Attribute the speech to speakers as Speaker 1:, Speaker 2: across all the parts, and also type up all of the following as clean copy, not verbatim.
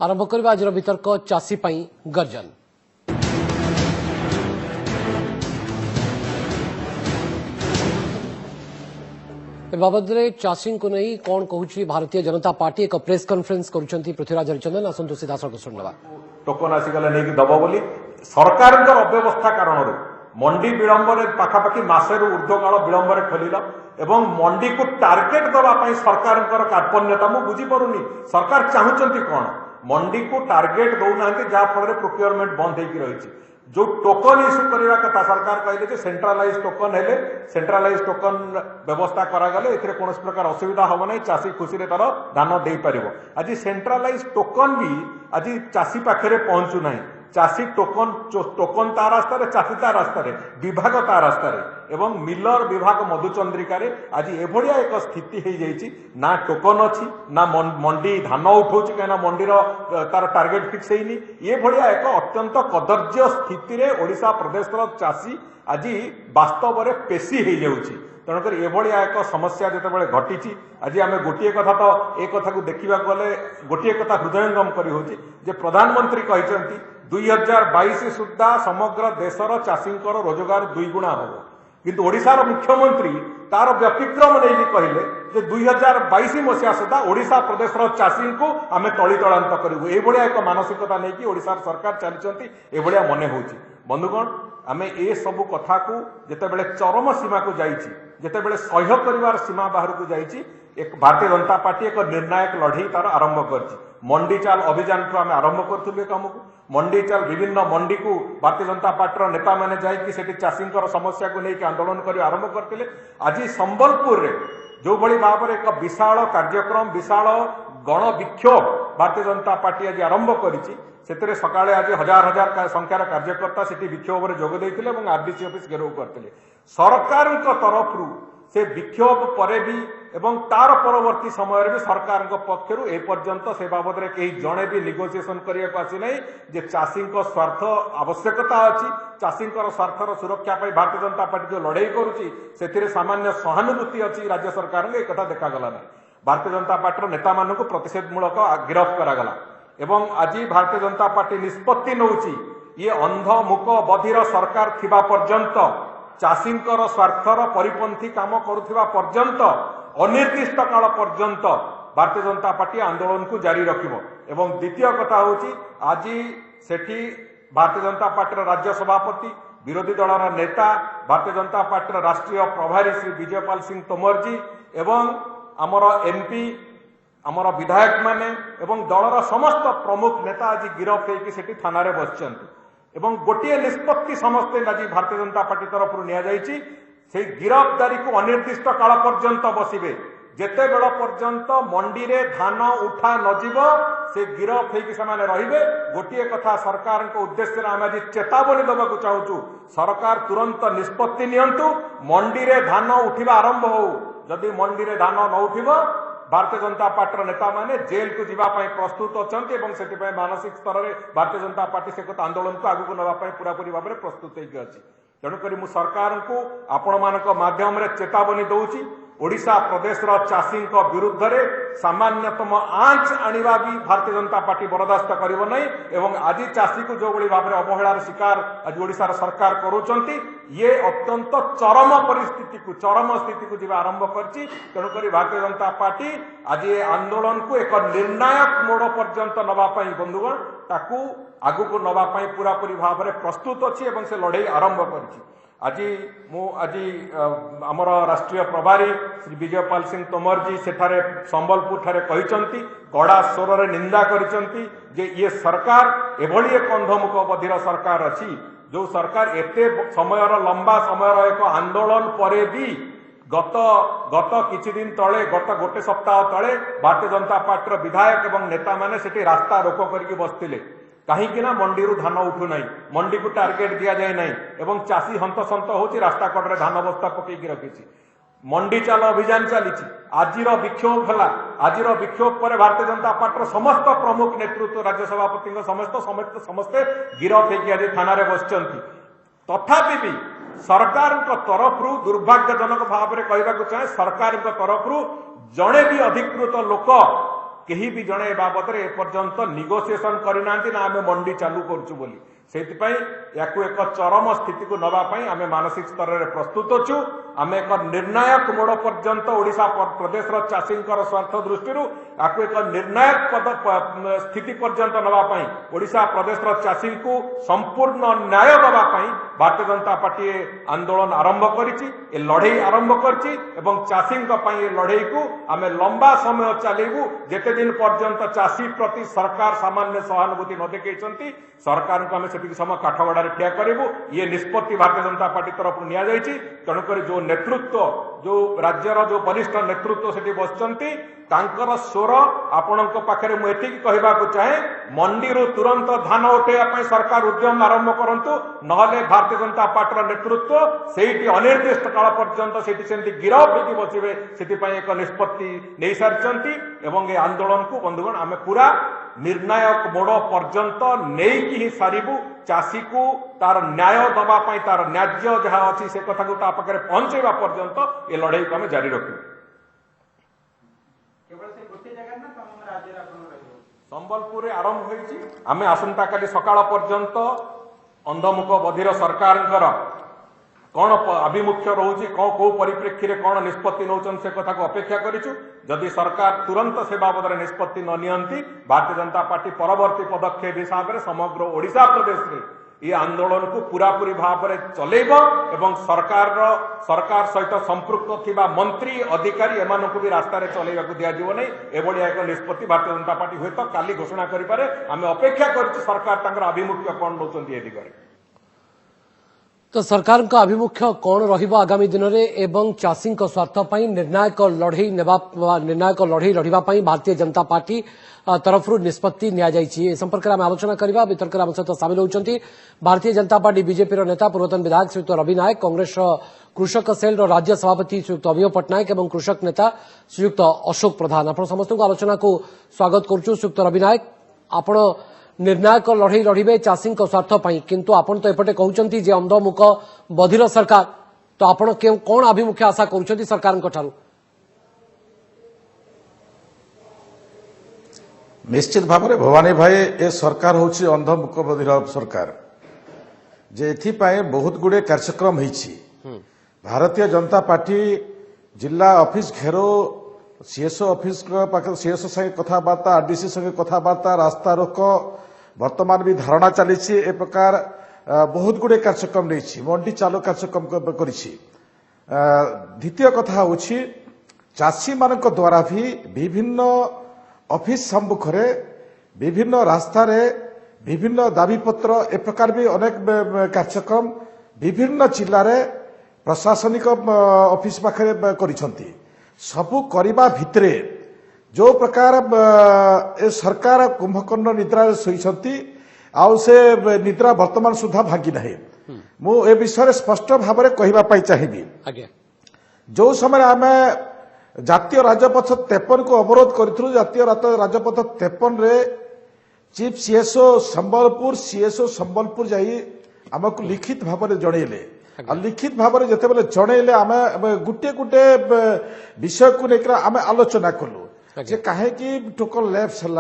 Speaker 1: आरंभ करबा आज वितर्क चाषी पाई गर्जन। बाबद चाषी को नहीं कौन कहूँ भारतीय जनता पार्टी एक प्रेस कॉन्फ्रेंस करुछंती पृथ्वीराज हरिचंदन आसंतु सीधा सड़क शुणवा
Speaker 2: टोकन आसीगले नहीं दब बोली सरकार अव्यवस्था कारण मंडी विलंब पाखापाखि मासेर ऊर्ध्वकाल विलंब खोल एवं मंडी को टार्गेट दवाई सरकार कार्पण्यता मुझे बुझीपारुनी सरकार चाहूंती कौन मंडी को टार्गेट दौना जहाँफल प्रोक्योरमेंट बंद हो रही जो टोकन इश्यू करने कथा सरकार कहले सेंट्रलाइज टोकन हेले सेंट्रलाइज टोकन व्यवस्था करागले एथिरे कौन प्रकार असुविधा हम ना चाषी खुशी तार धान दे पार आज सेंट्रलाइज टोकन भी आज चाषी पाखे पहुंचू ना चाषी टोकन टोकन ता रास्तार चाषी ता रास्तार विभाग ता रास्तार एवं मिलर विभाग मधुचंद्रिकार आज एभलिया एक स्थिति हो जाइए ना टोकन अच्छी ना मंडी धान उठाऊ कहीं मंडीर तार टार्गेट फिक्स होनी ये भलिया एक अत्यंत कदर्य स्थिति ओडिशा प्रदेश चाषी आज वास्तव में पेशी हो जाऊँगी तेणुकर एभलिया एक समस्या जिते घटी आज आम गोटे कथा तो एक कथा को देखा गले गोटे कथा हृदयंगम कर प्रधानमंत्री कहते 2022 सुधा समग्र देशर चाषी रोजगार 2 गुणा हम किंतु ओडिशार मुख्यमंत्री तार व्यतिक्रम नहीं कहले जे 2022 मसीहा सुधा ओडिशा प्रदेश चाषी को आम तलीतलांत करूँ ये एक मानसिकता नहीं कि ओडिशार सरकार चलती एभलिया मन हो बंधुगण आम ए सबू कथा को जितेबले चरम सीमा को जाइए जितेबले सह्य कर सीमा बाहर को जाइए एक भारतीय जनता पार्टी एक निर्णायक लड़ई तार आरंभ कर मंडी चाल अभियान आम आरंभ करूँ कम को मंडी चाल विभिन्न मंडी को भारतीय जनता पार्टी नेता मैंने जाकि चाषी समस्या को लेकिन आंदोलन कर आरंभ करते आज संबलपुर रे जो भली भाव में एक विशाल कार्यक्रम विशाल गण विक्षोभ भारतीय जनता पार्टी आज आरंभ करी सकाळे आज हजार हजार संख्यार कार्यकर्ता से विक्षोभ में जोग देते आरडीसी ऑफिस घेराव करते सरकार तरफ से विक्षोभ पर भी एवं तार परवर्ती समय भी सरकार पक्षर ए पर्यंत से बाबद में कहीं जड़े भी निगोसिएसन करने को आसी ना जे चाषी स्वार्थ आवश्यकता अच्छी चाषी स्वार्थर सुरक्षा भारतीय जनता पार्टी जो लड़ाई करुँची सामान्य सहानुभूति अच्छी राज्य सरकार एक कथा देखागला ना भारतीय जनता पार्टी नेता मान प्रतिषेधमूलक गिरफ्त करागला एवं आज भारतीय जनता पार्टी निष्पत्ति नौची ये अंध मुक बधिर सरकार थिबा पर्यंत चाषी स्वार्थर परिपंथी काम करुवा पर्यंत अनिर्दिष्ट काल पर्यंत भारतीय जनता पार्टी आंदोलन को जारी रखिबो एवं द्वितीय कथा होची आज सेठी भारतीय जनता पार्टी राज्य सभापति विरोधी दलर नेता भारतीय जनता पार्टी राष्ट्रीय प्रभारी श्री विजयपाल सिंह तोमर जी एवं आमर एमपी आमर विधायक माने एवं दलर समस्त प्रमुख नेता आज गिरफ्त होकर थाना रे बसचंती एवं गोटे निष्पत्ति समस्ते आज भारतीय जनता पार्टी तरफ से गिरफ्तारी को अनिर्दिष्ट काल पर्यंत बसवे जेते बेल पर्यंत मंडी रे धान उठा नजिब से गिरफ्त होकर रहिबे गोटे कथा सरकार उद्देश्य आम आज चेतावनी देवाक चाहूँ सरकार तुरंत निष्पत्ति नियंतु मंडी रे धान उठा आरंभ हो जदि मंडी रे धान न उठिब भारतीय जनता पार्टी नेता माने जेल को जीवाई प्रस्तुत अच्छा से मानसिक स्तर में भारतीय जनता पार्टी से आंदोलन को आगू नापी पूरापूरी भाव में प्रस्तुत होगी तेणुक मु सरकार को आपण मान माध्यम चेतावनी दौची ओडिशा प्रदेश चाषी विरुद्ध में सामान्यतम आंच आनिबा भी भारतीय जनता पार्टी बर्दास्त करिबो नहीं एवं आज चाषी को जो भाव में अवहेलार शिकार आज ओडिशा सरकार करुचंती ये अत्यंत चरम परिस्थिति को चरम स्थिति को जीवा आरंभ करछि तेणुक भारतीय जनता पार्टी आज ये आंदोलन को एक निर्णायक मोड़ पर्यंत नवापाई बंधुगण ताकू आगु को नवापाई पूरापूरी भाव में प्रस्तुत अच्छी एवं से लड़ाई आरंभ करछि आज आमर राष्ट्रीय प्रभारी श्री विजयपाल सिंह तोमर जी सेठारे संबलपुर ठारे कहिसंती कड़ा स्वर रे निंदा करिसंती जे ये सरकार एभली एक अंधमुख बधिर सरकार अच्छी जो सरकार एते समयर लंबा समयर एक आंदोलन परे भी गत किछि दिन तले गत गोटे सप्ताह तले भारतीय जनता पार्टी विधायक एवं नेता माने सेठी रास्ता रोको करके बसतिले कहीं मंडी धान उठू ना मंडी को टार्गेट दि जाए ना एवं चाषी हंतसंत होची रास्ता कड़े धान बस्ता पकईकी रखी मंडी चाल अभियान चली आज विक्षोभ है आज विक्षोभ पर भारतीय जनता पार्टी समस्त प्रमुख नेतृत्व राज्य सभापति समस्ते गिरफ्त होकर आज थाना बसचंती तथापि भी सरकार तरफ दुर्भाग्यजनक भाव में कहवाक चाहे सरकार तरफ जड़े भी अधिकृत लोक केही भी जणे बाबद रे एपर्यंत निगोसिएशन करना ना आम मंडी चालू करूँ बोली से एक चरम स्थिति को नवाई आम मानसिक स्तर में प्रस्तुत अच्छु आम एक निर्णायक मोड़ पर्यंत ओडिशा प्रदेश चाषी स्वार्थ दृष्टि एक निर्णायक स्थिति पर्यंत नवाई ओडिशा प्रदेश चाषी को संपूर्ण न्याय दवाई भारतीय जनता पार्टी आंदोलन आरंभ करिछि ए लड़ई आरंभ करिछि एवं चाषी लड़ई को आम लंबा समय चलेबू जेते दिन पर्यंत चाषी प्रति सरकार सामान्य सहानुभूति न देखैछंती सरकार को आम से समय काठगड़ार ठिया करूँ ये निष्पत्ति भारतीय जनता पार्टी तरफ नि तेणुक जो नेतृत्व जो राज्यर जो वरिष्ठ नेतृत्व से बसचंती तांकर स्वर आपण पाखे मुझे कहवाक चाहे मंडी तुरंत धान उठेवा सरकार उद्यम आरंभ करंतु नहले भारतीय जनता पार्टी नेतृत्व से अनिर्दिष्ट काल पर्यंत से गिरफ होगी बसवे से एक निष्पत्ति नहीं सारी एवं ये आंदोलन को बंधुगण आम पूरा निर्णायक मोड़ पर्यंत नहीं ही सारू चाषी को तार न्याय दवाई तार न्याज्य जहाँ अच्छी से कथा को पाखे पहुंचेगा पर्यंत ये लड़ाई को आम जारी रखू संबलपुर आरंभ होमें आसंता काली सकाळ पर्यंत अंधमुख बधिर सरकार कौन आभिमुख्य रोचे कौ परिप्रेक्षी में कौन निष्पत्ति नौचन से कथा को अपेक्षा करिछु जदि सरकार तुरंत से बाबद निष्पत्ति न नियंती भारतीय जनता पार्टी परवर्ती पदक्षेप हिसाब से समग्र ओडिशा प्रदेश में ये आंदोलन को पूरापूरी भाव में चलेब एवं सरकार सहित संपृक्त थिबा मंत्री अधिकारी एमानक भी रास्तार चलैया दिज्व नहीं एभलिया एक निष्पत्ति भारतीय जनता पार्टी हुए तो काली घोषणा करें आम अपेक्षा कर सरकार आभिमुख्य कौन नौकरी ए दिगरे
Speaker 1: तो सरकार का आभिमुख्य कौन रहिबो आगामी दिन में एवं चाषी स्वार्थ पर निर्णायक लड़ई लड़िबा पई भारतीय जनता पार्टी तरफ निष्पत्ति नि संपर्क में आलोचना करबा वितर्क आम सहित सामिल होती भारतीय जनता पार्टी बीजेपी नेता पूर्वतन विधायक श्रीयुक्त रवि नायक कांग्रेस कृषक सेल राज्य सभापति श्रीयुक्त अमिय पट्टनायक और कृषक नेता श्रीयुक्त अशोक प्रधान आप समस्त आलोचना को स्वागत करुचु। श्रीयुक्त रवि नायक आपण निर्णायक लड़ई लड़े चाषी स्वार्थ पर किंतु आपण तो एपटे कहते जे अंधमुख बधिर सरकार तो आपण कौन आभिमुख्य आशा करुछंती सरकार ठारू
Speaker 3: निश्चित भाव में भवानी भाई ए सरकार होची अंधमुख बधिर सरकार जे एथिपाई बहुत गुड़े कार्यक्रम होईछि भारतीय जनता पार्टी जिला ऑफिस घेरो सीएसओ ऑफिस सीएसओ संगे कथबार्ता आरडीसी संगे कथबार्ता रास्ता रोक वर्तमान भी धारणा चली ए प्रकार बहुत गुड़े कार्यक्रम नहीं मंडी चालू कार्यक्रम करिछि। द्वितीय कथा होछि चाषी मानक द्वारा भी विभिन्न ऑफिस सम्मुख विभिन्न रास्तार विभिन्न दाबीपत्र ए प्रकार भी अनेक कार्यक्रम विभिन्न जिले प्रशासनिक ऑफिस पाखे करिसंती सबू करने भितरे जो प्रकार ए सरकार कुंभकर्ण निद्रा शोती आउ से निद्रा वर्तमान सुधा भांगी ना मु ए विषय स्पष्ट भाव में कहवाई चाहिए जो समय आम जातीय राजपथ 53 को अवरोध करूँ जातीय राजपथ 53 रे चीफ सीएसओ संबलपुर जाई आमको लिखित भाव में जनइले लिखित भाव में जिते जनइले आम गोटे गोटे विषय को लेकर आम आलोचना कलु जे कहीं टोकन लैप्स है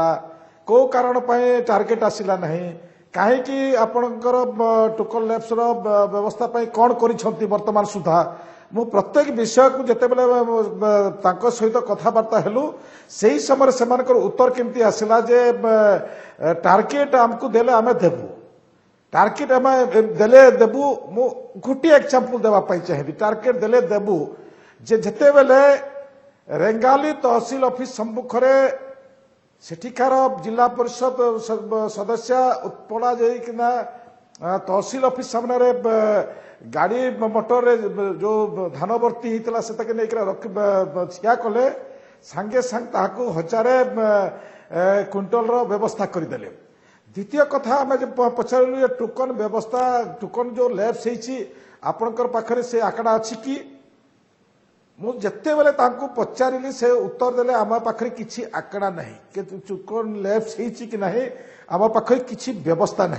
Speaker 3: कौ कारण टार्गेट आसला ना कहीं आपणकर टोकन लैप्स व्यवस्था कौन कर वर्तमान सुधा मु प्रत्येक विषय को जिते सहित कथबार्ता हेलु से ही समय से उत्तर केमती आसला जे टार्गेट आमको देले आम देबू टार्गेट आम देले देबू मु गोटे एग्जांपल देवाई चाहिए टार्गेट देले देबू जे जिते बेले रेंगाली तहसील ऑफिस सम्मुख सेठिकार जिला परिषद सदस्य उत्पला जाइकिना तहसील ऑफिस सामने गाड़ी मोटर जो धान भर्ती होता से ठिया कले सांगे सांग ताकू 1000 क्विंटल व्यवस्था करदे। द्वितीय कथा आम पचारू टोकन व्यवस्था टोकन जो लैब्स आपणकर पाखरे से आंकड़ा अच्छी कि मुझे बेले पचारि से उत्तर देले आम पाखे किसी आंकड़ा ना कि टोकन लैब्स कि ना आम पाखे किसी व्यवस्था ना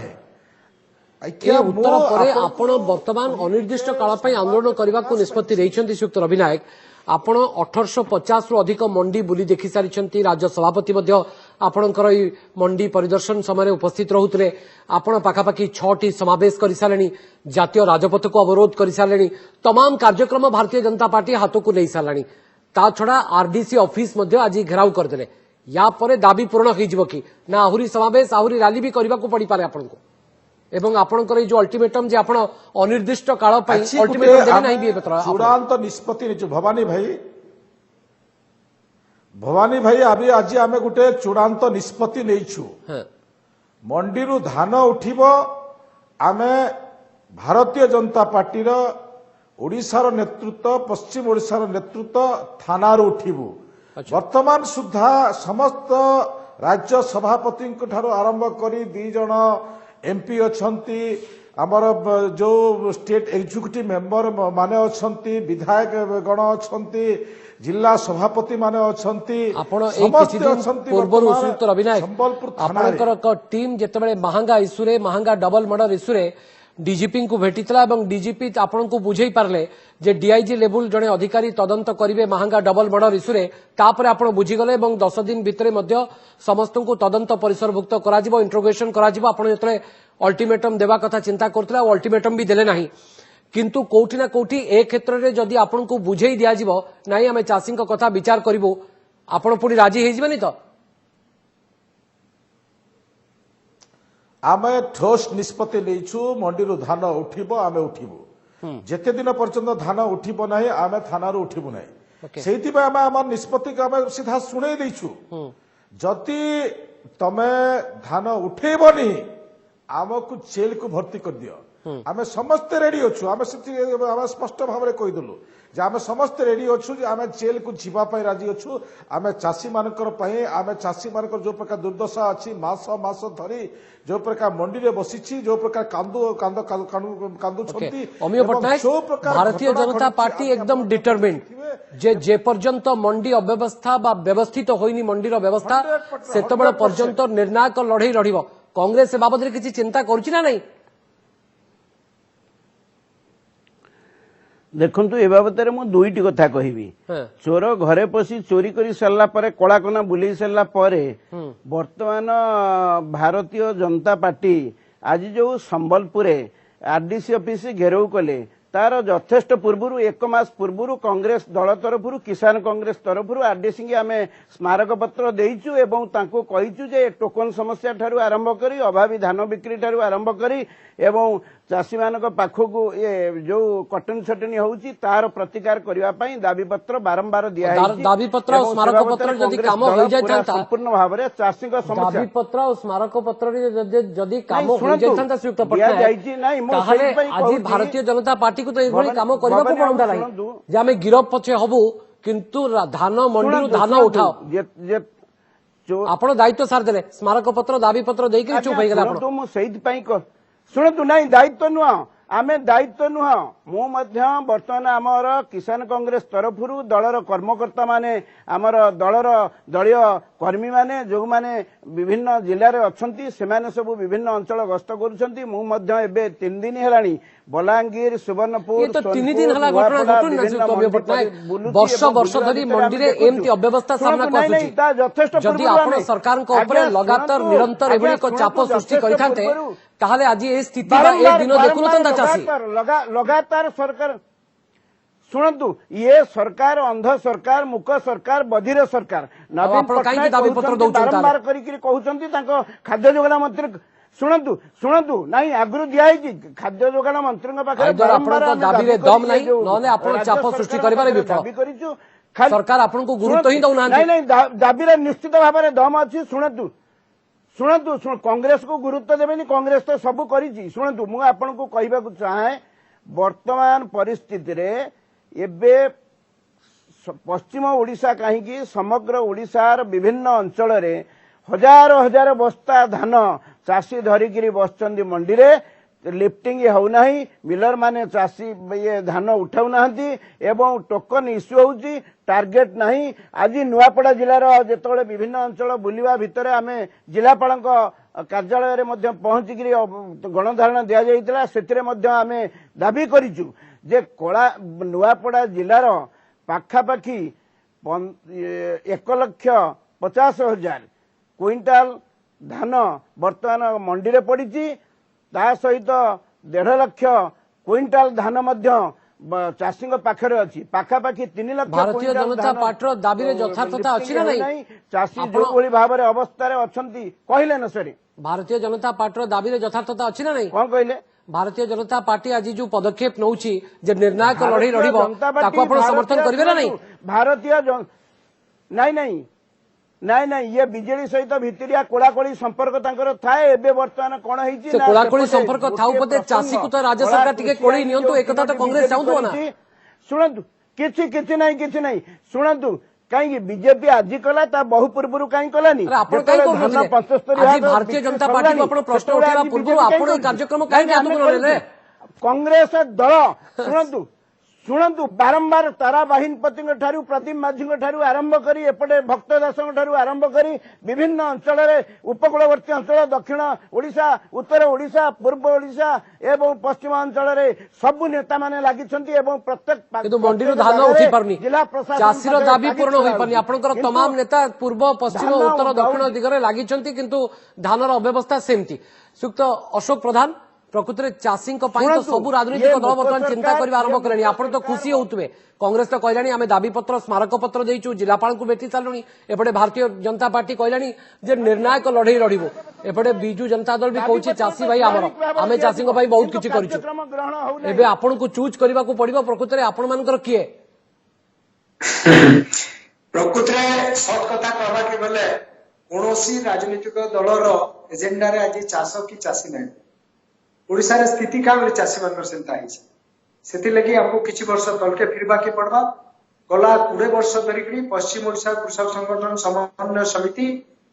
Speaker 1: उत्तर पर आपण वर्तमान अनिर्दिष्ट काल आंदोलन करने को निष्पत्ति श्रीयुक्त रवि नायक आपण 1850 रु अधिक मंडी बुली देखि सारी राज्य सभापति आपणकर मंडी परिदर्शन समय उपस्थित रहुतले आपण पाखापाखि 6टी समावेश कर सारे जातीय राजपथ को अवरोध कर सारे तमाम कार्यक्रम भारतीय जनता पार्टी हाथ को नहीं सारे ता छड़ा आरडीसी ऑफिस आज घेराव करदे या परे दाबी पूरण हो कि ना आहुरी समावेश आहुरी रैली भी करने को पड़ी पारे आपको एवं आपणकर जो अल्टीमेटम जे आपण अनिर्दिष्ट काल अल्टीमेटम देबे नाही भी पत्र
Speaker 3: चूड़ांत निष्पत्ति नहीं भवानी भाई अभी आज आम गोटे चूड़ांत निष्पत्ति नहीं मंडी रु धान उठिब आमे भारतीय जनता पार्टी ओडिशार नेतृत्व पश्चिम ओडिशार नेतृत्व थानारू उठिबु वर्तमान सुधा समस्त राज्य सभापति आरंभ करी 2 जन एमपी अछंती आमर जो स्टेट एग्जीक्यूटिव मेंबर माने अछंती विधायक गण अछंती जिला सभापति माने अछंती समस्त अछंती
Speaker 1: पूर्व श्रीयुक्त रविनायक आपनकर टीम जेतेबेले महंगा इश्यू रे महंगा डबल मर्डर इश्यू रे डीजीपी को भेटितला एवं डीजीपी आपण को बुझेई पारले जे डीआईजी लेवल जने अधिकारी तदंत करिवे महंगा डबल मर्डर इश्यू रे तापर आपण बुझीगले एवं 10 दिन भितरे मध्य समस्त को तदंत परिसरभुक्त करा जिवो इंट्रोगेशन करा जिवो आपण जेतले अल्टीमेटम देवा कथा चिंता करथला अल्टीमेटम भी देले नाही किंतु कोठी ना कोठी ए क्षेत्र रे जदी आपण को बुझेई दिया जिवो नाही हमें चासी को कथा विचार करिवो आपण पुनी राजी हे जिवनी तो
Speaker 3: आमे ठोस निष्पत्ति नहीं मंडी धान उठिब आमे उठिबु जेते दिन पर्यंत धान उठिब नाही आमे थानारू उठिबु नाही सेति बे आमे हमर निष्पत्ति को आमे सीधा सुनै दैछु जति तमे धान उठेबनी आमको जेल को भर्ती कर दियो आमे समस्त रेडी अछु आमे स्पष्ट भाव में कहीदेलु जे आमे समस्त रेडी अछु जे आमे जेल को जीवा पाई राजी अछु आमे चासी मानकर पई आमे चासी मानकर जो प्रकार दुर्दशा अछि मास मास धरी जो प्रकार मंडी रे बसिछि जो प्रकार कांदु छंती
Speaker 1: अमिय पटनायक भारतीय जनता पार्टी एकदम डिटरमिन्ड जे पर्यंत मंडी अव्यवस्था बा व्यवस्थित होइनी मंडी रो व्यवस्था सेतबेले पर्यंत निर्णायक लड़ाई लड़िबो कांग्रेस ए बाबद रे किछि चिंता करूछि ना नहीं
Speaker 4: देखु ए बाबद मु दुईटी कथा कहबी चोर घरे पशी चोरी कर सारा कलाकना बुले सारा वर्तमान भारतीय जनता पार्टी आज जो संबलपुर आरडीसी ऑफिस घेराव कले तार यथेष्ट पूर्व 1 मास पूर्व कांग्रेस दल तरफ किसान कांग्रेस तरफ आरडीसी की आम स्मारक पत्र देचु एवं तांको कहिचु जे टोकन समस्या ठारू आरंभ करी अभावी धान बिक्री ठारू आरंभ करी एवं चाषी मानक पाखकु ये जो कटन छटनी होउची तार प्रतिकार करिवा पई दाबी पत्र बारंबार दिया है
Speaker 1: दाबी पत्र और स्मारक पत्र जदि काम हो जाय थांता
Speaker 4: संपूर्ण भाव रे चाषी को समस्या
Speaker 1: दाबी पत्र और स्मारक पत्र रे जदि काम हो जाय थांता सुयुक्त पत्र
Speaker 4: जायची नाही मो
Speaker 1: ताहले आज भारतीय जनता पार्टी को तो एभली काम करबा को पड़ंदा नाही जे आमे गिरफ पछे हबु किंतु धान मंडी धान उठाओ आपण दायित्व सार देले स्मारक पत्र दाबी पत्र देई के चुप हो गेला आपण
Speaker 4: तो मो सेहित पई शुणु ना दायित्व नुह आमे दायित्व नुह मु बर्तमान आमर किसान कांग्रेस तरफ दलर कर्मकर्ता माने आमर दलर दलीय कर्मी माने जो माने विभिन्न जिले में अच्छा से सब विभिन्न अंचल गस्त करुँच मुझे 3 दिन है बलांगीर सुवर्णपुर
Speaker 1: तो 3 दिन है घटना घटना वर्ष वर्ष धरी मंडी रे एमती अव्यवस्था सामना को जदि आपण सरकार को ऊपर लगातार निरंतर एभली को चाप सृष्टि करिथांते ताहले आज ए स्थिति बा ए दिन देखुनतंता चासी
Speaker 4: लगातार सरकार शुणु ये सरकार अंध सरकार मूक सरकार बधिर सरकार नवीन पट्टनायक बारंबार कहते खाद्य जोगाण मंत्री शुणु शुणु नहीं आगु दिखाई खाद्य जोगाण मंत्री
Speaker 1: दाबी दम नहीं चाप सृष्टि कर सरकार आपन को गुरुत्व ही दौना
Speaker 4: नहीं दाबी निश्चित भाव में दम अच्छी शुणु शुणु कांग्रेस को गुरुत्व देवेनि कांग्रेस तो सब करी शुणु मु आपन को कहबा को चाहे वर्तमान परिस्थिति रे एबे पश्चिम ओडिशा कहीं समग्र ओडिशार विभिन्न अंचल रे हजार हजार बस्ता धान चाषी धरिकी बसचंदी मंडी रे लिफ्टिंग होना मिलर माने चाषी ये धान उठाऊ ना एवं टोकन इश्यू होची टार्गेट नहीं आज नुआपड़ा जिलार जिते विभिन्न अंचल बुलवा भितर आम जिलापाल कार्यालय रे पहुंचिकी गणधारणा दि जाइए से आम दाबी करूँ जे कला नुआपड़ा जिलार ପାଖାପାଖି 1,50,000 क्विंटाल धान वर्तमान मंडी रे पड़ी ता सहित 1.5 लाख क्विंटाल धान चाषी पाखरे अच्छी पाखापाखि 3 लाख
Speaker 1: भारतीय जनता पार्टी दाबी रे यथार्थता अछि ना नहीं
Speaker 4: चाषी जो भली भाव में अवस्था अच्छी कहले न सरी
Speaker 1: भारतीय जनता पार्टी दाबी रे यथार्थता अछि ना नहीं
Speaker 4: कौन कहले
Speaker 1: भारतीय जनता पार्टी आज जो पदक्षेप नौची जे निर्णायक लड़ाई लड़िबो ताको आपण समर्थन करिवे ना नहीं
Speaker 4: भारतीय नहीं नहीं नहीं नहीं ये बीजेडी सहित भितरिया कोड़ाकोड़ी संपर्क तांकर थाए एबे वर्तमान कोन हेछि
Speaker 1: से कोड़ाकोड़ी संपर्क थाउ पते चासी को तो राज्य सरकार टिके कोड़ी नियंतु एक कथा तो कांग्रेस चाहतो ना
Speaker 4: सुनंतु किछि नहीं सुनंतु कहीं बीजेपी आज कला ता बहु पूर्व कहीं कलानी
Speaker 1: आपण काई को आज भारतीय जनता पार्टी को आपण प्रश्न उठेबा पूर्व आपण कार्यक्रम काई हाथ को ले
Speaker 4: कांग्रेस दल सुनंतु शुणु बारंबार तारा बाहिनपति प्रतिम माझी आरंभ करी एपटे भक्त दास आरंभ करी विभिन्न अंचल उपकूलवर्ती अंचल दक्षिण ओडिशा उत्तर ओडिशा पूर्व ओडिशा एवं पश्चिमांचल सबु नेता माने लागि प्रत्येक
Speaker 1: मंडी धान उठी पारनी
Speaker 4: जिला प्रशासन
Speaker 1: चाषीर दाबी पूर्ण होई पारनी आपनकर तमाम नेता पूर्व पश्चिम उत्तर दक्षिण दिगरे लागि किंतु धानर अव्यवस्था सेमती सुक्त अशोक प्रधान प्रकृति में चाषी तो सबू राजनीतिक दल बर्तमान चिंता करने आरंभ कले आप तो खुशी होते कांग्रेस तो कहलानी आम दाबी पत्र स्मारक पत्र देचु जिलापाल को भेटी सारू एपटे भारतीय जनता पार्टी कहलानी जे निर्णायक लड़ई लड़ू एपटे बिजु जनता दल भी कहूँ चाषी भाई आमर आम चाषी बहुत किसी कर आपण को चूज करने को पड़ो प्रकृति में आपण मान किए
Speaker 5: प्रकृति में सत कथा कहवा गले कौन राजनीतिक दलर एजेंडा आज चाष कि चाषी ना ओडिशा रे स्थिति का चाषी मान से लगी हमको किसी वर्ष तलके फिरवा के पड़वा गला 20 वर्ष धरिक पश्चिम ओडिशा कृषक संगठन समन्वय समिति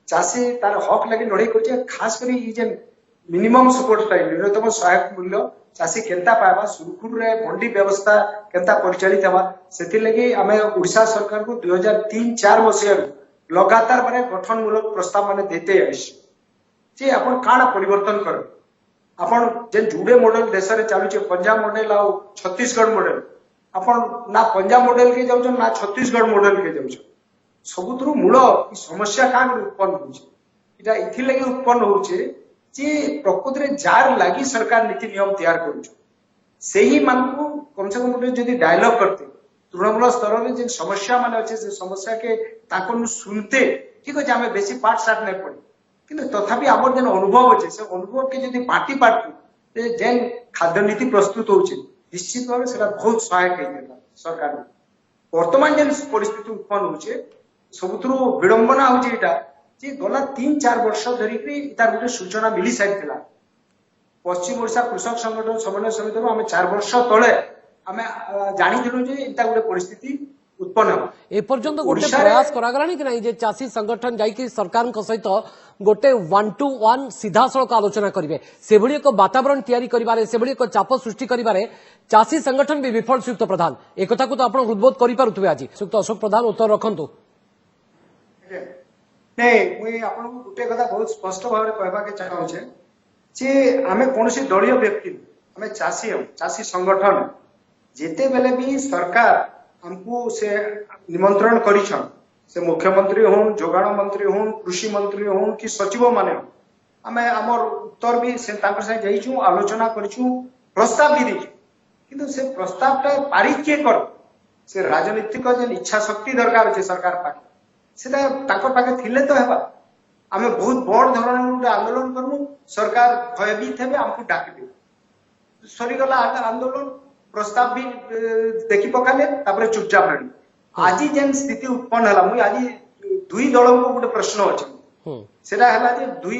Speaker 5: चाषी तार हक लगी लड़ाई कर खास कर मिनिमम सपोर्ट टाइम न्यूनतम सहायक मूल्य चाषी केंता पावा सुरखुर रे मंडी व्यवस्था केंता परिचालित हवा से लगी आम ओडिशा सरकार को 2003-4 मसीह लगातार माने गठनमूलक प्रस्ताव माने देते जे आपण काना परिवर्तन कर आपण जे जुड़े मॉडल देश रे चालू पंजाब मॉडल आ छत्तीसगढ़ मॉडल आपण ना पंजाब मॉडल के जाउ ना छत्तीसगढ़ मॉडल के जाउ सबुतरु मूल समस्या का उत्पन्न होउछ इटा इथि लगी उत्पन्न होउछ जे प्रकृति रे जार लागि सरकार नीति नियम तैयार करूछ सेही मान को कम से कम जदी डायलॉग करते तृणमूल स्तर रे जे समस्या माने अछि से समस्या के ताकन सुनते ठीक है हमें बेसी पाठ साथ नहीं पड़ी किंतु तथापि आमर जेन अनुभव अच्छे से अनुभव के जब पार्टी पार्टी जेन खाद्य नीति प्रस्तुत हो निश्चित भाव से बहुत सहायक होता सरकार वर्तमान जेन परिस्थिति उत्पन्न होचे सबुथु विडंबना होची एटा जे गला 3-4 वर्ष धरिक तार गोटे सूचना मिली सारी पश्चिम ओडिशा कृषक संगठन समन्वय समिति आम 4 वर्ष तले आम जानिलु जे एटा गोटे परिस्थिति उत्पन्न
Speaker 1: एपर्यंत गोटे प्रयास करागलानी कि नहीं जे चाषी संगठन जाइकी सरकार सहित गोटे 1-to-1 सीधा सड़क आलोचना करेंगे से एक वातावरण तैयारी करिबारे से एक चाप सृष्टि करिबारे चाषी संगठन भी विफल सुयुक्त प्रधान एक कथा को तो आप हृदबोध करेंगे आज सुयुक्त अशोक प्रधान उत्तर रखु
Speaker 5: नहीं मुझे आपको गोटे कथा बहुत स्पष्ट भाव में कहवाके चाहूचे जे आम कौन दलीय व्यक्ति आम चाषी हम चाषी संगठन जिते बेले भी सरकार हमको से निमंत्रण करिछन से मुख्यमंत्री हों जोगाण मंत्री हों कृषि मंत्री हों कि सचिव माने आम आमर उत्तर भी से जाइछू आलोचना करिछू प्रस्ताव भी देछू किंतु से प्रस्तावटा पारित किए कर से राजनीतिक जे इच्छा शक्ति दरकार अछि सरकार पाखे सेटा ताकर पाखे थिले तो हेबा आम बहुत बड़ धरण गोटे आंदोलन करमु सरकार भयभीत हेबे हमको डाक दे सरीगला आंदोलन प्रस्ताव भी देखी पकाले तापर चुपचाप रही आज जेन स्थिति उत्पन्न है मुझे आज दुई दल को गोटे प्रश्न अच्छे सेटा है दुई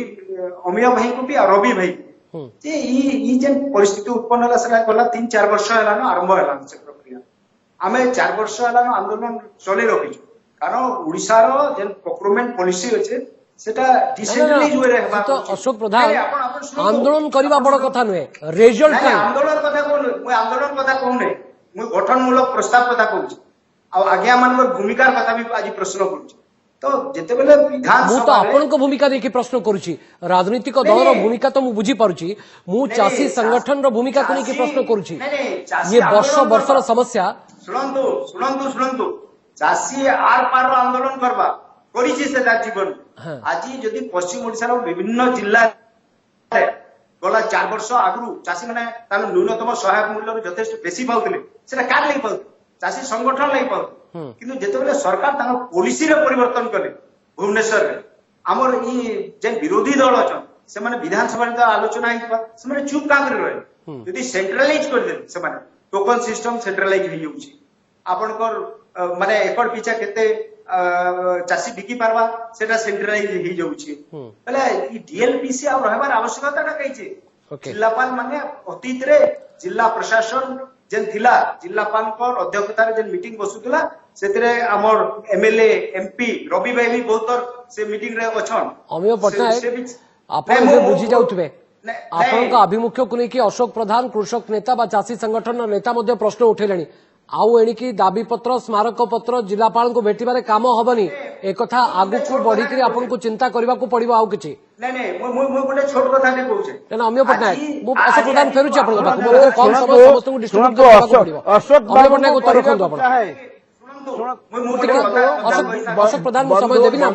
Speaker 5: अमीय भाई को भी रवि भाई जे जेन परिस्थिति उत्पन्न है गला 3-4 वर्ष है आरंभ है से प्रक्रिया आम 4 वर्ष है आंदोलन चले रखीचु कारण ओडिशा रो जेन प्रोक्योरमेंट पॉलिसी अच्छे सेटा डिसेंट्रलाइज वे रे
Speaker 1: तो अशोक प्रधान आंदोलन करबा बड़ कथा नुहे रिजल्ट
Speaker 5: आंदोलन कथा कहूने मुझे गठनमूलक प्रस्ताव कथा कहूँ आज्ञा मान भूमिकार कथा भी आज प्रश्न करुँ तो तो जितेबेले
Speaker 1: ମୁଁ ତ
Speaker 5: विधानसभा
Speaker 1: ଆପଣଙ୍କ ଭୂମିକା ଦେଖି ପ୍ରଶ୍ନ କରୁଛି ରାଜନୈତିକ ଦଳର ଭୂମିକା ତ ମୁଁ ବୁଝିପାରୁଛି ମୁଁ ଚାଷୀ ସଂଗଠନର ଭୂମିକାକୁ ନେଇକି ପ୍ରଶ୍ନ କରୁଛି ଇଏ ବର୍ଷ ବର୍ଷର ସମସ୍ୟା
Speaker 5: शुणु शुणु शुणु चाषी आर पार आंदोलन करवा करिछि से जीवन आज जदि पश्चिम ओडिशा विभिन्न जिल्ला गला 4 वर्ष आगु चाषी माने न्यूनतम सहायक मूल्य यथेष्ट बेसी पाउतले सेटा कार नहीं पाउ चाषी संगठन नहीं पाउ किंतु जेतेबेले सरकार पॉलिसी रे परिवर्तन कले भुवनेश्वर रे हमर ई जे विरोधी दल अछन से माने विधानसभा रे आलोचना हिबा से माने चुप काम रे रहे यदि सेंट्रलाइज कर दे से माने टोकन सिस्टम सेंट्रलाइज हो जाउची आपनकर माने एकड़ पिछा केते चाषी बिकी पारबा सेटा सेंट्रलाइज हो जाउची पहले ई डीएलपीसी आ रहबार आवश्यकता ना कहिजे जिल्लापाल माने अतीत रे जिला प्रशासन जेन थिला जिल्लापाल को अध्यक्षता रे जेन मीटिंग बसुतला सेतरे हमर एमएलए एमपी रवि भाई भी बहुत से मीटिंग रे अछन
Speaker 1: अमिय पटनायक आपण जे बुझी जाउतबे आपनका अभिमुख्य को लेकिन अशोक प्रधान कृषक नेता बा चाषी संगठन नेता मध्य प्रश्न उठेलेनी आउ एणिकी दाबी पत्र स्मारक पत्र जिलापाल को भेटिबारे काम हबनी एक कथा आगु को बढ़ी करी आपन को चिंता करबा को पड़िबो आउ किछि
Speaker 5: नहीं मु गोटे छोट कथा नै कहूचे
Speaker 1: ना अमिय पटनायक मु अशोक प्रधान फेरुछि आपन पाखु मो कम समय समस्त को डिस्ट्रीब्यूट करबा को पड़िबो
Speaker 4: अशोक
Speaker 1: अमिय पटनायक उत्तर रखंदो आपन अशोक प्रधान समय देबी ना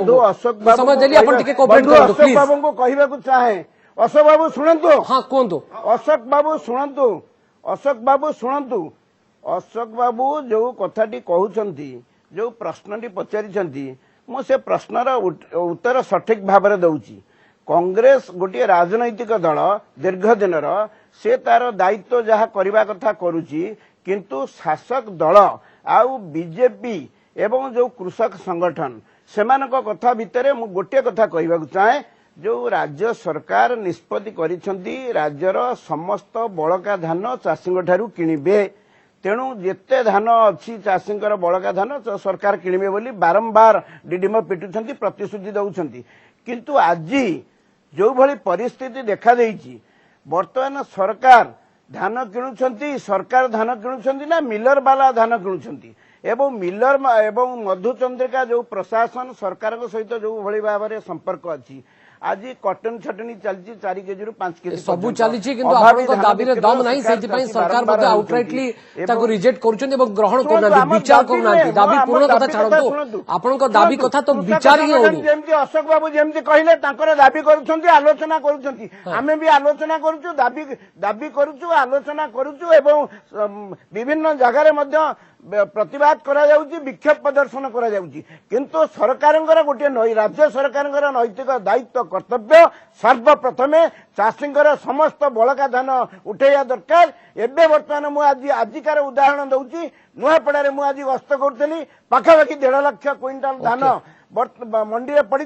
Speaker 1: समय देली आपन टिके कोऑपरेट करदो
Speaker 4: अशोक
Speaker 1: प्लीज
Speaker 4: बाबू को कहबाकू चाहे अशोक बाबू शुणु
Speaker 1: हां कोंदो
Speaker 4: अशोक बाबू शुणु अशोक बाबू शुणु अशोक बाबू जो कथाटी कहउछंती जो प्रश्नटी पचारिछंती मु से प्रश्नर उत्तर सठिक भाव में दउची कांग्रेस गोटे राजनैतिक दल दीर्घ दिनर से तार दायित्व जहाँ करबा कथा करूची किंतु शासक दल आउ बीजेपी एवं जो कृषक संगठन सेमानक कथा भितर मु गोटे कथा कहबाकू चाहे जो राज्य सरकार निष्पत्ति करिसंती राज्यर समस्त बळका धान चाषी ठारू किणिबे तेणु जेते धान अच्छी चाषी बड़का धान सरकार किणवे बोली बारंबार डीडीम पिटुंट प्रतिश्रुति दौरान किंतु आज जो भली परिस्थिति देखा देइछि वर्तमान सरकार धान किणुछंती सरकार धान किणुछंती ना मिलर वाला धान किणुछंती एवं मिलर एवं मधुचंद्रिका जो प्रशासन सरकार सहित जो भली भाव में संपर्क अच्छी आज कटन छटनी चलती 4 केजी रु 5 केजी
Speaker 1: सबु चली किंतु आपनको दाबी रे दम नाही सेति पई सरकार मध्ये आउटराइटली ताको रिजेक्ट करूछन एवं ग्रहण करना विचार करना दाबी पूर्ण कथा छाड़तो आपनको दाबी कथा तो विचार ही होनी
Speaker 4: जेमति अशोक बाबू जेमति कहिले तांकर दाबी करूछंती आलोचना करूछंती आमे भी आलोचना करूछु दाबी करूछु आलोचना करूछु एवं विभिन्न जगह रे मध्ये प्रतिवाद करा जाउची विक्षोभ प्रदर्शन करा जाउची किंतु सरकारंगर गोटे राज्य सरकारंगर नैतिक दायित्व कर्तव्य सर्वप्रथमे चाषींकर समस्त बड़का धान उठेया दरकार एबे वर्तमान मु आजिकार उदाहरण दउची नुआपड़ा रे मु आज गस्त करतली पाखापाखि 1.5 लाख क्विंटाल धान मंडी रे पड़ी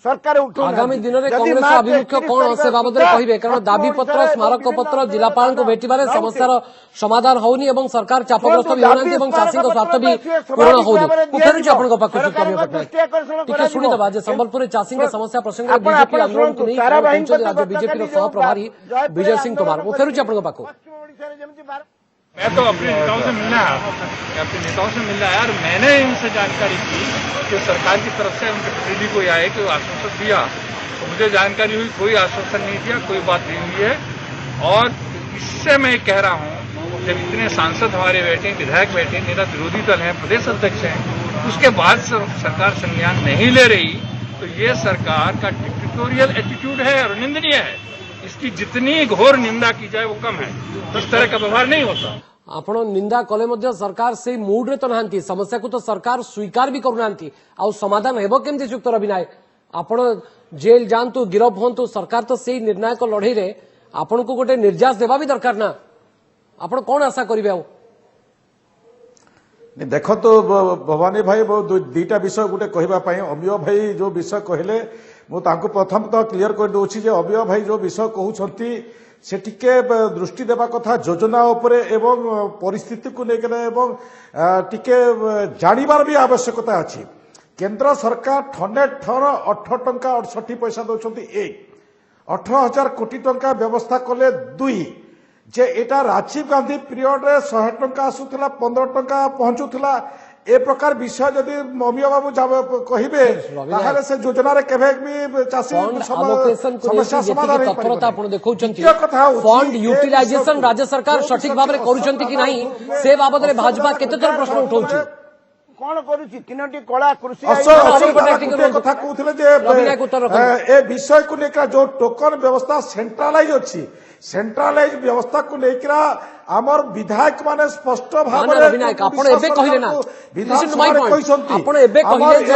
Speaker 4: सरकार उठो
Speaker 1: आगामी दिन में कांग्रेस आभिमुख्य कौन से बाबद कहिबे कारण दाबी पत्र स्मारक पत्र जिलापाल को भेटिबारे समस्यार समाधान होनी एवं सरकार चापग्रस्त भी होनांती एवं चाषी को स्वार्थ भी पूर्ण होनी उठेरु जे आपन को पाखु सुकमी पटनायक टिके सुनि दबा जे संबलपुर चाषी के समस्या प्रसंग में बीजेपी आंदोलन को नहीं आज बीजेपी रो सह प्रभारी विजय सिंह तोमार उठेरु जे आपन को पाखु
Speaker 6: मैं तो अपने नेताओं से मिलना आया और मैंने इनसे जानकारी की कि सरकार की तरफ से उनके प्रतिनिधि को आए कि आश्वासन दिया तो मुझे जानकारी हुई कोई आश्वासन नहीं दिया कोई बात नहीं हुई है और इससे मैं कह रहा हूं जब इतने सांसद हमारे बैठे विधायक बैठे नेता विरोधी दल हैं प्रदेश अध्यक्ष हैं उसके बाद सरकार संज्ञान नहीं ले रही तो ये सरकार का डिक्टेटोरियल एटीट्यूड है और निंदनीय है इसकी जितनी घोर निंदा की जाए वो कम है इस तरह का व्यवहार नहीं होता
Speaker 1: आपण निंदा कले मध्य सरकार से मूड रे तो नांती समस्या को तो सरकार स्वीकार भी करूनांती आ समाधान हेबो केमती युक्त रवि नायक आपण जेल जानतु गिरफ होंतु सरकार तो से निर्णायक लड़ई रे आपण को गोटे निर्यास देवा भी दरकार ना आपण कौन आशा करिवे आ
Speaker 3: देखो तो भवानी भाई दुईटा विषय गोटे कहबा पई अमिय भाई जो विषय कहले मु तांको प्रथम तो क्लियर कर दोछि जे अमिय भाई जो विषय कहउछंती से टिके दृष्टि देवा कथा योजना उपरे एवं परिस्थिति को लेकर एवं टिके जानिबार भी आवश्यकता अछि केंद्र सरकार ठने ठन 8 टंका 68 पैसा दउछंती 18,000 कोटी टंका व्यवस्था कले 2 जे एटा राजीव गांधी पीरियड रे 100 टंका आसुथला 15 टंका पहुंचुथला ए प्रकार विषय जदि अमिय बाबू कहिबे ताहले से योजना रे केबे भी चासी समस्या समाधान नहीं
Speaker 1: तत्परता आपण देखौचंती फंड यूटिलाइजेशन राज्य सरकार सठिक भाव में करूचंती कि नहीं से बाबद रे भाजपा केते थर प्रश्न उठाउची
Speaker 4: कौन करूची तीनोटी कला कृषि
Speaker 3: कथा कहूथिले जे ए विषय को लेकर जो टोकन व्यवस्था सेंट्रलाइज अछि सेंट्रलाइज व्यवस्था को लेकर आमर विधायक माने स्पष्ट भाव
Speaker 1: में विनायक आपण एबे कहिले ना आपण एबे कहिले जे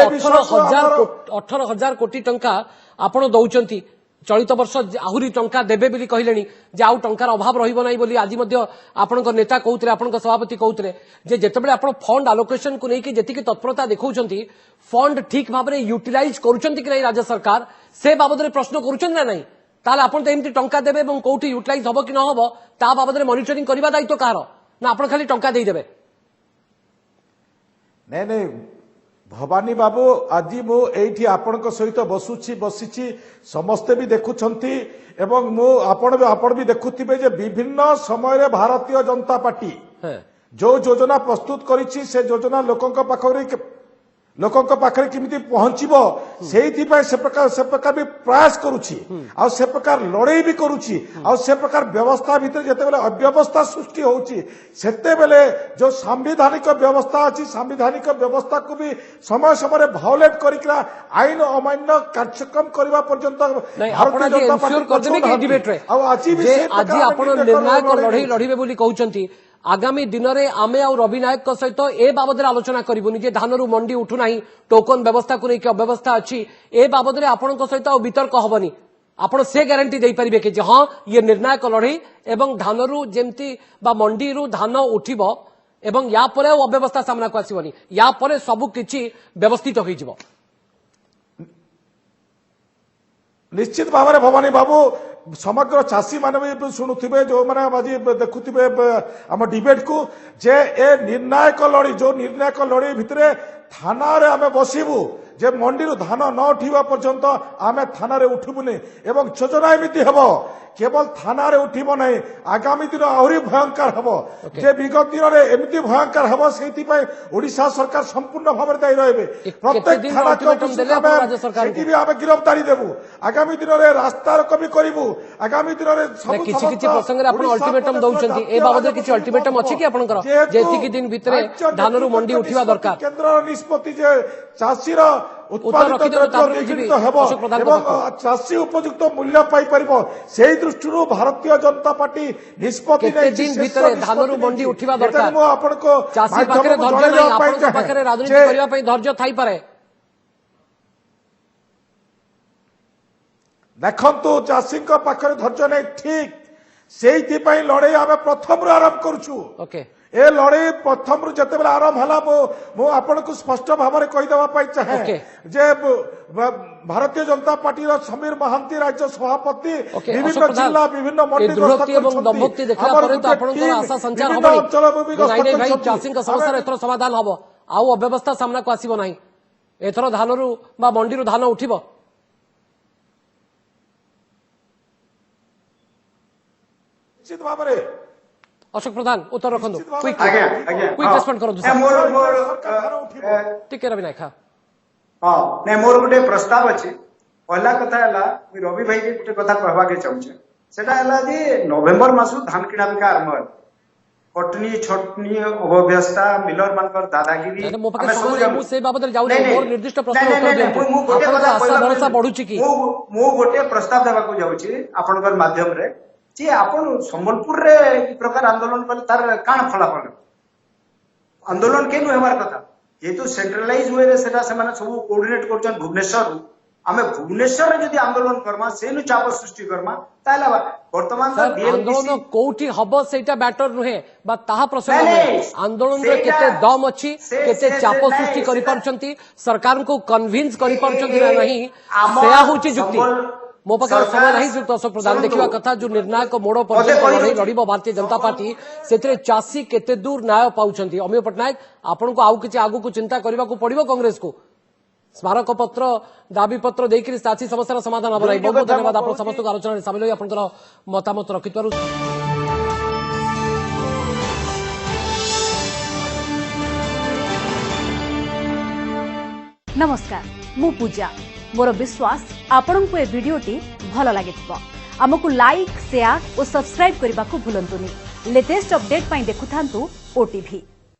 Speaker 1: 18000 कोटी टंका आपण दउचंती चलित वर्ष आहुरी टंका देबे बोली कहलेनी जे आउ टंकार अभाव रहिबो नाही बोली आज मध्य आपनक नेता कहउतरे आपनक सभापति कहउतरे जे जेतेबेले आपण फंड अलोकेशन को नेकी जेतिकी तत्परता देखौचंती फंड ठीक भाव में यूटिलाइज करूचंती कि नहीं राज्य सरकार से बाबद रे प्रश्न करूचंती ना नहीं ताले आपण तो एमती टंका देबे एवं कोठी यूटिलाइज हबो कि न हबो ता बाबद रे मॉनिटरिंग करबा दायित्व कार ना आपण खाली टंका देई देबे
Speaker 3: नहीं नहीं भवानी बाबू आज मु एठी आपनक सहित बसिची समस्ते भी देखुछंती एवं मु आपण भी देखुथिबे जे विभिन्न समय रे भारतीय जनता पार्टी जो योजना प्रस्तुत करिछि से योजना लोकंक पाखरे किमिति पहुंचीबो सेहिथिपाई से प्रकार भी प्रयास करूछि आ से प्रकार लड़ाई भी करूछि आ से प्रकार व्यवस्था भीतर जते बेले अव्यवस्था सृष्टि होउछि सेते बेले जो संवैधानिक व्यवस्था अछि संवैधानिक व्यवस्था को भी समय समय भायोलेट करिकरा आईन अमान्य कार्यक्रम करबा पर्यंत
Speaker 1: भारतीय जनता पार्टी कर देबे कि डिबेट रे आज आपण निर्णायक लड़ाई लड़िबे बोली कहउचंती आगामी दिन में आमे आ रवि नायक सहित ए बाबद आलोचना करूनी जे धानरू मंडी उठुना टोकन व्यवस्था को लेकिन अव्यवस्था अच्छी ए बाबद आपण सहित वितर्क हबनी आपण से ग्यारंटी दे पारिबे कि हाँ ये निर्णायक लड़ाई एवं धानरू जेमती बा मंडी रु धान उठिबो एवं या परे अव्यवस्था सामना को आसीबनी या परे सब किछि व्यवस्थित होई जिवो
Speaker 3: निश्चित भाव में भवानी बाबू समग्र चाषी माने भी शुणुवे जो मैंने आज देखुवे आम डिबेट को जे ए निर्णायक लड़ी जो निर्णायक लड़ी भितर थाना रे आमे बसिबू जे मंडी धान न उठा पर्यंत आमे थाना रे उठबुनी एवं योजना एमती हम केवल थाना रे उठब ना आगामी दिन आहरी भयंकर हम जे विगत दिन में एमती भयंकर हम से ओडिशा सरकार संपूर्ण भाव में दायी रहे प्रत्येक थाना भी आम गिरफ्तारी देबू आगामी दिन में रास्ता रोक भी करूँ आगामी दिन में
Speaker 1: किछि प्रसंग अल्टिमेटम दउचंती ए बाबद किछि अल्टिमेटम अछि कि आपनकर जेतिकी दिन भितरे धानरू मंडी उठिबा दरकार
Speaker 3: केंद्र निष्पत्ति जे चाषीर उत्पादित चाषी उपयुक्त मूल्य पाई परिबो सेही दृष्टि भारतीय जनता पार्टी निष्पत्ति
Speaker 1: दिन भितर धानरू मंडी उठिबा दरकार आपनको चाषी पाखरे धैर्य नै आपनको पाखरे राजनीति करिया पई धैर्य थाई पारे
Speaker 3: देखंतु चाषी पाखरे धैर्य नै ठीक सेही पई लड़ाई आमे प्रथम आरंभ करूछु
Speaker 1: ओके
Speaker 3: ए लड़ाई प्रथम जिते बेले आरंभ है आपन को स्पष्ट भाव में कहीदेवाई चाहे जे भारतीय जनता पार्टी समीर महांती राज्य सभापति विभिन्न जिला विभिन्न मंडी
Speaker 1: चाषी समस्या एथर समाधान हम आउ अव्यवस्था सामना को आसब ना एथर धानरू मंडी धान उठिब
Speaker 3: निश्चित भाव में
Speaker 1: अशोक प्रधान उत्तर रखु क्विक रेस्पॉन्ड करू टिके रवि नायक
Speaker 5: हाँ नहीं मोर गोटे प्रस्ताव अच्छे पहला कथा है रवि भाई गोटे कथा कहवा के चाहूचे सेटा है जे नवेम्बर मास धान किणा बिका आरंभ है कटनी छटनी अव्यवस्था मिलर मानकर दादागिरी
Speaker 1: मो पाखे समय मु से बाबद जाउ मोर निर्दिष्ट प्रश्न उत्तर देंतु आपन आशा भरोसा बढ़ुची कि
Speaker 5: मु गोटे प्रस्ताव देबा को जाउची आपनकर माध्यम रे जी आपण संबलपुर रे ई प्रकार आंदोलन कले तार काण फलाफल आंदोलन के हेबार कथा ये तो सेंट्रलाइज वे रे सेटा से माने सब कोऑर्डिनेट करछन भुवनेश्वर आमे भुवनेश्वर रे यदि आंदोलन करमा सेनु चाप सृष्टि करमा ताला वर्तमान
Speaker 1: आंदोलन कोठी हबो सेटा बैटर रुहे बा ताहा प्रसंग में आंदोलन रे केते दम अछि केते चाप सृष्टि करि परछंती सरकार को कन्विंस करि परछंती नहीं सेया होची जुक्ति मो पाखे समय नहीं युक्त अशोक प्रधान देखा कथा जो निर्णायक मोड़ पर्यटन लड़ भारतीय जनता पार्टी से चाषी केते दूर न्याय पाउछंती अमिय पट्टनायक आपन को आउ किछि आगु को चिंता करबा को पड़िबो कांग्रेस को स्मारक पत्र दाबी पत्र देकर चाषी समस्या समाधान हम बहुत बहुत धन्यवाद आप समस्त आलोचना सामिल होई आपनकर मतामत रखिथारु।
Speaker 7: नमस्कार मु पूजा मोर विश्वास आपन को ए वीडियोटी भल लगे आमको लाइक शेयर और सब्सक्राइब करने को भूलंतुनि लेटेस्ट अपडेट देखुथांतु ओटीवी।